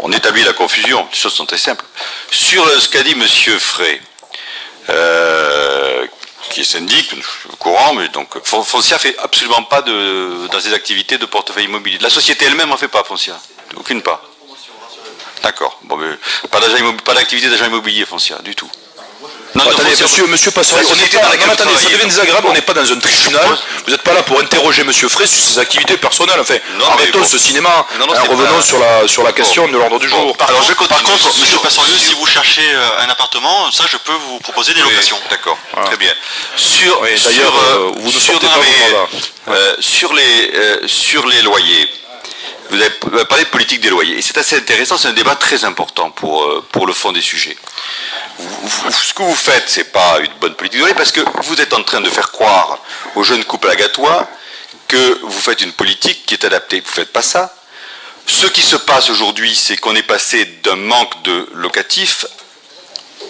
on établit la confusion, les choses sont très simples. Sur ce qu'a dit M. Frey, qui est syndic, je suis au courant, mais donc Foncia fait absolument pas dans ses activités de portefeuille immobilier. La société elle-même en fait pas, Foncia, aucune part. D'accord. Bon, mais pas d'activité d'agent immobilier, Foncia, du tout. Non, attendez, monsieur Passerieu, attendez, ça devient désagréable, on n'est pas dans un tribunal, vous n'êtes pas là pour interroger monsieur Frey sur ses activités personnelles, enfin, arrêtons ce cinéma, revenons sur la question de l'ordre du jour. Alors je continue. Par contre, monsieur Passerieu, si vous cherchez un appartement, ça je peux vous proposer des locations. D'accord, très bien. D'ailleurs, vous ne sortez pas sur les loyers, vous avez parlé de politique des loyers, et c'est assez intéressant, c'est un débat très important pour le fond des sujets. Ce que vous faites, c'est pas une bonne politique de loyer, parce que vous êtes en train de faire croire aux jeunes couples agatois que vous faites une politique qui est adaptée. Vous ne faites pas ça. Ce qui se passe aujourd'hui, c'est qu'on est passé d'un manque de locatifs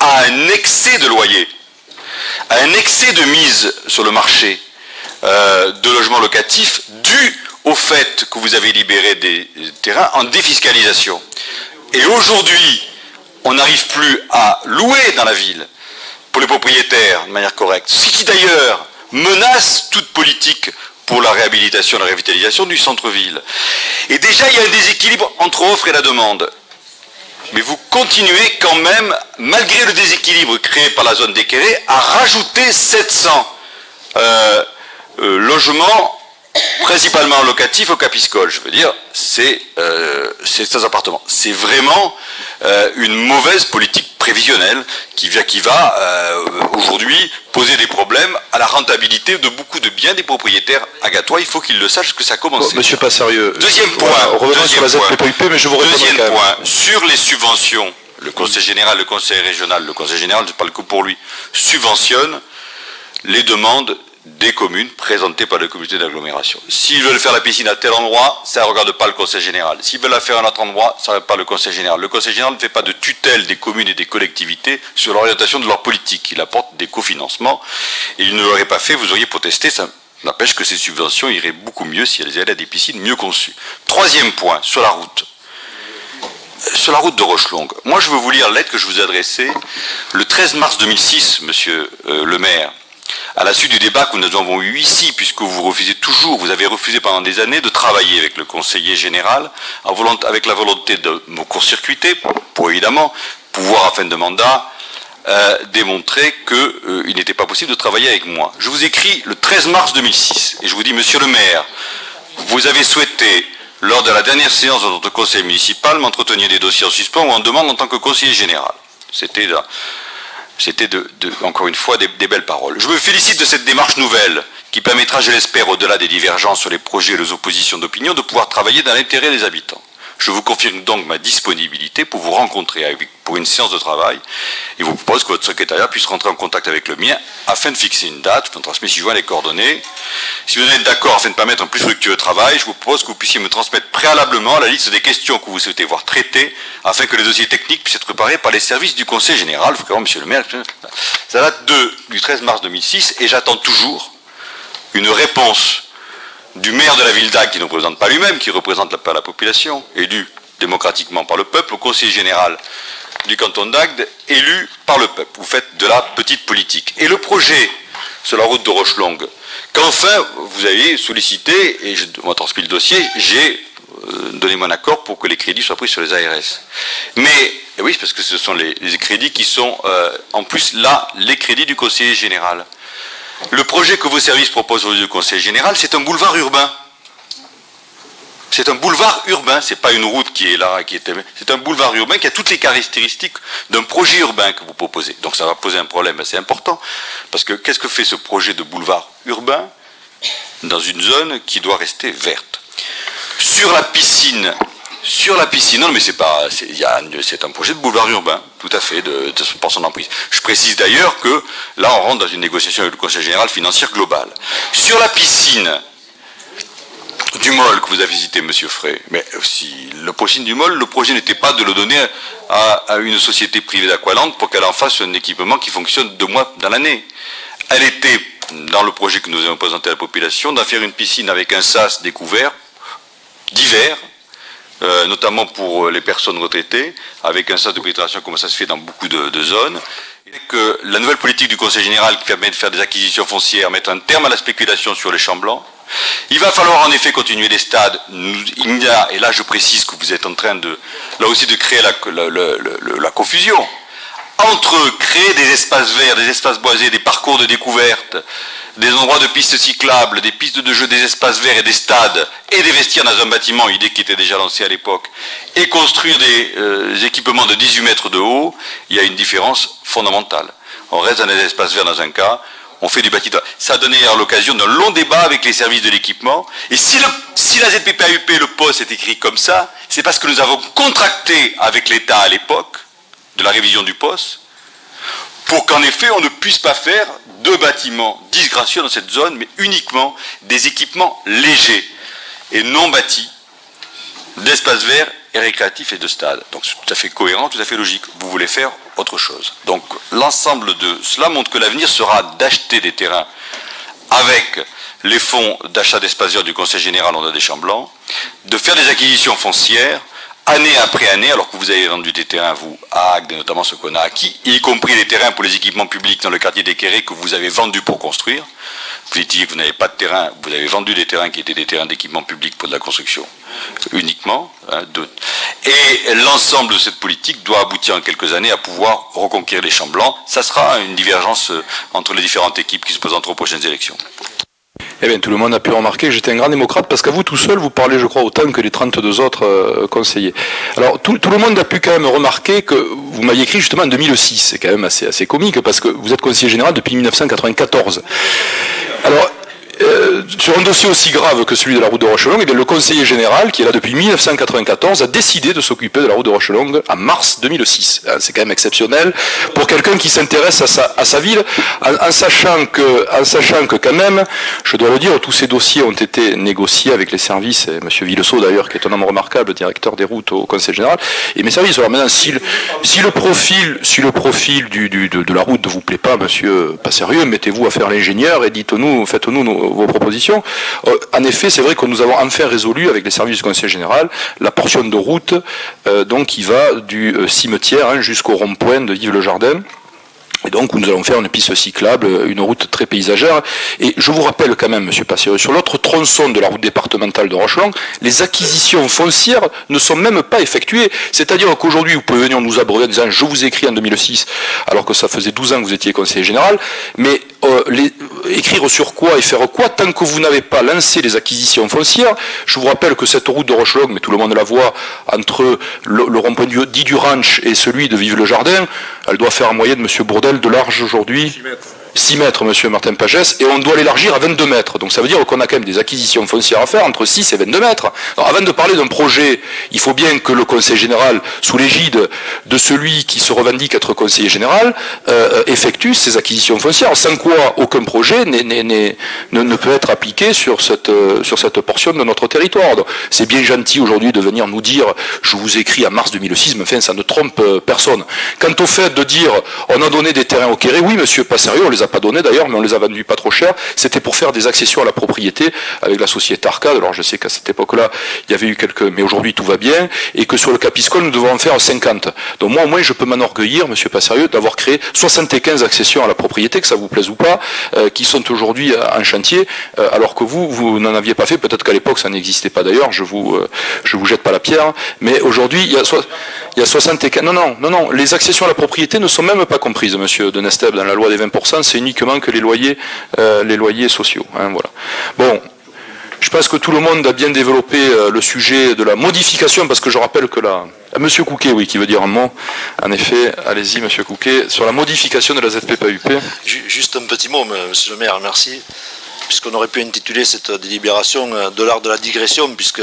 à un excès de loyers, à un excès de mise sur le marché de logements locatifs dû au fait que vous avez libéré des terrains en défiscalisation. Et aujourd'hui, on n'arrive plus à louer dans la ville pour les propriétaires de manière correcte. Ce qui d'ailleurs menace toute politique pour la réhabilitation, la revitalisation du centre-ville. Et déjà, il y a un déséquilibre entre offre et la demande. Mais vous continuez quand même, malgré le déséquilibre créé par la zone d'équerré, à rajouter 700 logements principalement locatifs au Capiscol. Je veux dire, c'est 16 appartements. C'est vraiment une mauvaise politique prévisionnelle qui va aujourd'hui poser des problèmes à la rentabilité de beaucoup de biens des propriétaires agatois. Il faut qu'ils le sachent que ça a commencé. Bon, monsieur Passerieu. Deuxième point. Revenons sur la ZPPIP, mais je vous réponds. Deuxième point. Sur les subventions, le Conseil général, le Conseil régional, le Conseil général, je parle que pour lui, subventionne les demandes des communes présentées par les communautés d'agglomération. S'ils veulent faire la piscine à tel endroit, ça ne regarde pas le Conseil général. S'ils veulent la faire à un autre endroit, ça ne regarde pas le Conseil général. Le Conseil général ne fait pas de tutelle des communes et des collectivités sur l'orientation de leur politique. Il apporte des cofinancements et il ne l'aurait pas fait, vous auriez protesté. Ça n'empêche que ces subventions iraient beaucoup mieux si elles allaient à des piscines mieux conçues. Troisième point, sur la route. Sur la route de Rochelongue. Moi, je veux vous lire la lettre que je vous ai adressée le 13 mars 2006, monsieur le maire, à la suite du débat que nous avons eu ici, puisque vous avez refusé pendant des années de travailler avec le conseiller général, avec la volonté de me court-circuiter, pour évidemment pouvoir, à fin de mandat, démontrer qu'il n'était pas possible de travailler avec moi. Je vous écris le 13 mars 2006, et je vous dis, monsieur le maire, vous avez souhaité, lors de la dernière séance de notre conseil municipal, m'entretenir des dossiers en suspens ou en demande en tant que conseiller général. C'était encore une fois des belles paroles. Je me félicite de cette démarche nouvelle qui permettra, je l'espère, au-delà des divergences sur les projets et les oppositions d'opinion, de pouvoir travailler dans l'intérêt des habitants. Je vous confirme donc ma disponibilité pour vous rencontrer pour une séance de travail et vous propose que votre secrétariat puisse rentrer en contact avec le mien afin de fixer une date. Je vous transmets ci-joint les coordonnées. Si vous êtes d'accord afin de permettre un plus fructueux travail, je vous propose que vous puissiez me transmettre préalablement la liste des questions que vous souhaitez voir traitées afin que les dossiers techniques puissent être préparés par les services du Conseil général. Il faut vraiment, monsieur le maire, ça date du 13 mars 2006 et j'attends toujours une réponse du maire de la ville d'Agde, qui ne représente pas lui-même, qui représente la population, élu démocratiquement par le peuple, au conseiller général du canton d'Agde, élu par le peuple. Vous faites de la petite politique. Et le projet sur la route de Rochelongue, qu'enfin vous avez sollicité, et je m'en transmis le dossier, j'ai donné mon accord pour que les crédits soient pris sur les ARS. Mais, oui, parce que ce sont les crédits qui sont, en plus là, les crédits du conseiller général. Le projet que vos services proposent au conseil général, c'est un boulevard urbain. C'est un boulevard urbain, c'est pas une route qui est là, c'est un boulevard urbain qui a toutes les caractéristiques d'un projet urbain que vous proposez. Donc ça va poser un problème assez important, parce que qu'est-ce que fait ce projet de boulevard urbain dans une zone qui doit rester verte? Sur la piscine, non mais c'est un projet de boulevard urbain, tout à fait, par son emprise. Je précise d'ailleurs que là on rentre dans une négociation avec le Conseil général financière globale. Sur la piscine du MOL que vous avez visité, monsieur Frey, mais aussi le prochain du MOL, le projet n'était pas de le donner à une société privée d'Aqualand pour qu'elle en fasse un équipement qui fonctionne 2 mois dans l'année. Elle était, dans le projet que nous avons présenté à la population, d'en faire une piscine avec un sas découvert d'hiver, notamment pour les personnes retraitées, avec un sas de pénétration comme ça se fait dans beaucoup de zones. Et que la nouvelle politique du Conseil général qui permet de faire des acquisitions foncières, mettre un terme à la spéculation sur les champs blancs. Il va falloir en effet continuer les stades. Il y a, et là je précise que vous êtes en train de, là aussi de créer la confusion entre créer des espaces verts, des espaces boisés, des parcours de découverte, des endroits de pistes cyclables, des pistes de jeu, des espaces verts et des stades, et d'investir dans un bâtiment, idée qui était déjà lancée à l'époque, et construire des équipements de 18 mètres de haut. Il y a une différence fondamentale. On reste dans des espaces verts dans un cas, on fait du bâtiment. Ça a donné l'occasion d'un long débat avec les services de l'équipement. Et si la ZPPAUP, le POS est écrit comme ça, c'est parce que nous avons contracté avec l'État à l'époque, de la révision du POS, pour qu'en effet on ne puisse pas faire de bâtiments disgracieux dans cette zone, mais uniquement des équipements légers et non bâtis, d'espaces verts et récréatifs et de stades. Donc c'est tout à fait cohérent, tout à fait logique. Vous voulez faire autre chose. Donc l'ensemble de cela montre que l'avenir sera d'acheter des terrains avec les fonds d'achat d'espaces verts du Conseil général en des champs blancs, de faire des acquisitions foncières année après année, alors que vous avez vendu des terrains, vous, à Agde, et notamment ce qu'on a acquis, y compris les terrains pour les équipements publics dans le quartier des Quérés que vous avez vendus pour construire. Vous dites que vous n'avez pas de terrain, vous avez vendu des terrains qui étaient des terrains d'équipement public pour de la construction uniquement. Et l'ensemble de cette politique doit aboutir en quelques années à pouvoir reconquérir les champs blancs. Ça sera une divergence entre les différentes équipes qui se présenteront aux prochaines élections. Eh bien, tout le monde a pu remarquer que j'étais un grand démocrate parce qu'à vous tout seul, vous parlez, je crois, autant que les 32 autres conseillers. Alors, tout le monde a pu quand même remarquer que vous m'aviez écrit justement en 2006. C'est quand même assez comique parce que vous êtes conseiller général depuis 1994. Alors, sur un dossier aussi grave que celui de la route de Rochelongue, eh bien, le conseiller général, qui est là depuis 1994, a décidé de s'occuper de la route de Rochelongue en mars 2006. C'est quand même exceptionnel pour quelqu'un qui s'intéresse à sa ville, en sachant que quand même, je dois le dire, tous ces dossiers ont été négociés avec les services, et M. Villesaut d'ailleurs, qui est un homme remarquable, directeur des routes au conseil général, et mes services. Alors maintenant, si le profil de la route ne vous plaît pas, monsieur, pas sérieux, mettez-vous à faire l'ingénieur et faites-nous vos propositions. En effet, c'est vrai que nous avons enfin résolu avec les services du Conseil général la portion de route donc qui va du cimetière jusqu'au rond-point de Yves-le-Jardin. Et donc, nous allons faire une piste cyclable, une route très paysagère. Et je vous rappelle quand même, monsieur Passerieu, sur l'autre tronçon de la route départementale de Rochelongue, les acquisitions foncières ne sont même pas effectuées. C'est-à-dire qu'aujourd'hui, vous pouvez venir nous abreuver en disant « je vous écris en 2006 », alors que ça faisait 12 ans que vous étiez conseiller général, mais écrire sur quoi et faire quoi tant que vous n'avez pas lancé les acquisitions foncières. Je vous rappelle que cette route de Rochelongue, mais tout le monde la voit, entre le rond-point dit du Ranch et celui de Vive-le-Jardin, elle doit faire en moyenne, monsieur Bourdel, de large aujourd'hui 6 mètres, monsieur Martin Pagès, et on doit l'élargir à 22 mètres. Donc ça veut dire qu'on a quand même des acquisitions foncières à faire entre 6 et 22 mètres. Alors avant de parler d'un projet, il faut bien que le conseil général, sous l'égide de celui qui se revendique être conseiller général, effectue ces acquisitions foncières, sans quoi aucun projet ne peut être appliqué sur cette portion de notre territoire. C'est bien gentil aujourd'hui de venir nous dire « je vous écris en mars 2006 », mais enfin ça ne trompe personne. Quant au fait de dire « on a donné des terrains au Quéré », oui monsieur, pas sérieux, on les a pas donné d'ailleurs, mais on les a vendus pas trop cher. C'était pour faire des accessions à la propriété avec la société Arcade. Alors je sais qu'à cette époque-là, il y avait eu mais aujourd'hui tout va bien, et que sur le Capiscol, nous devons en faire 50. Donc moi, au moins, je peux m'enorgueillir, monsieur Passerieux, d'avoir créé 75 accessions à la propriété, que ça vous plaise ou pas, qui sont aujourd'hui en chantier, alors que vous n'en aviez pas fait. Peut-être qu'à l'époque, ça n'existait pas d'ailleurs. Je vous jette pas la pierre. Mais aujourd'hui, il y a 75. Non. Les accessions à la propriété ne sont même pas comprises, monsieur de Nesteb, dans la loi des 20%. C'est uniquement que les loyers sociaux. Hein, voilà. Bon, je pense que tout le monde a bien développé le sujet de la modification, parce que je rappelle que monsieur Couquet, oui, qui veut dire un mot. En effet, allez-y, monsieur Couquet, sur la modification de la ZPPAUP. Juste un petit mot, monsieur le maire, merci. Puisqu'on aurait pu intituler cette délibération de l'art de la digression, puisque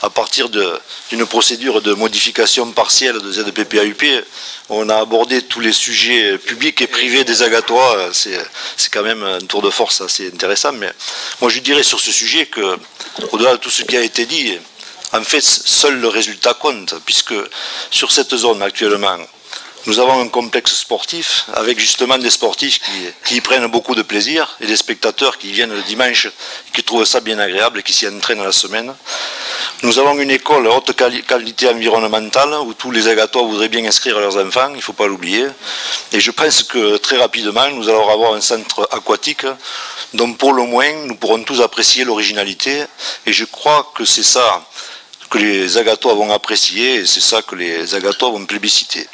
à partir d'une procédure de modification partielle de ZPPAUP, on a abordé tous les sujets publics et privés des agatois. C'est quand même un tour de force assez intéressant. Mais moi je dirais sur ce sujet que, au-delà de tout ce qui a été dit, en fait seul le résultat compte, puisque sur cette zone actuellement, Nous avons un complexe sportif avec justement des sportifs qui y prennent beaucoup de plaisir et des spectateurs qui viennent le dimanche et qui trouvent ça bien agréable et qui s'y entraînent la semaine. Nous avons une école haute qualité environnementale où tous les Agatois voudraient bien inscrire leurs enfants, il ne faut pas l'oublier. Et je pense que très rapidement, nous allons avoir un centre aquatique dont pour le moins nous pourrons tous apprécier l'originalité. Et je crois que c'est ça que les Agatois vont apprécier et c'est ça que les Agatois vont plébisciter.